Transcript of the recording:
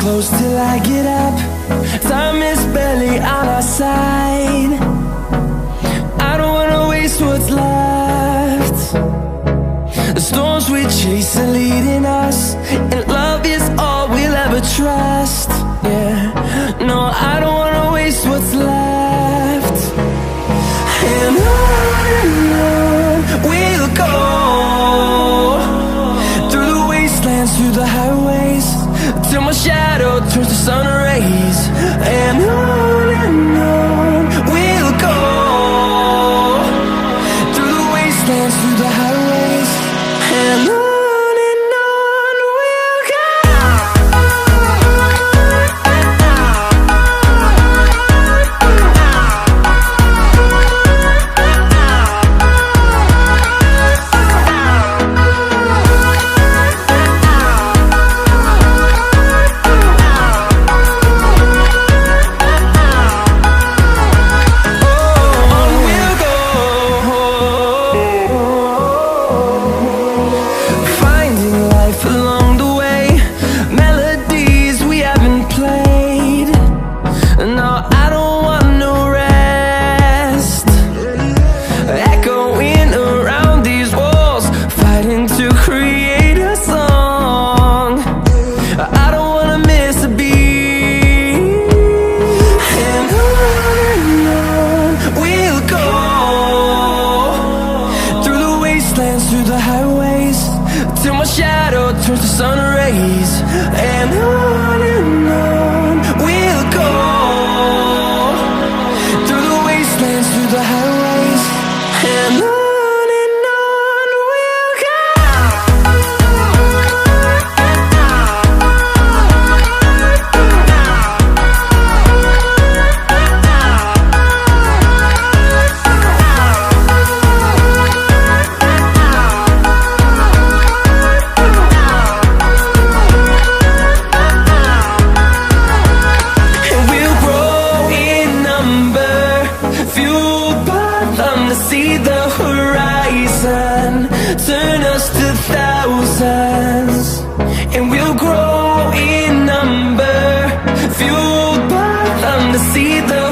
close till I get up. Time is barely on our side. I don't wanna waste what's left. The storms we chase are leading us, and love is all we'll ever trust. Yeah, no, I don't wanna waste what's left. And on we'll go, through the wastelands, through the highways, till my shadow turns to sun rays. And on we'll go, through the wastelands, through the highways, and on we'll go. Through the highways, till my shadow turns to sun rays. And on we'll go, through the wastelands, through the highways, and on we'll go. See the horizon, turn us to thousands, and we'll grow in number, fueled by them to see the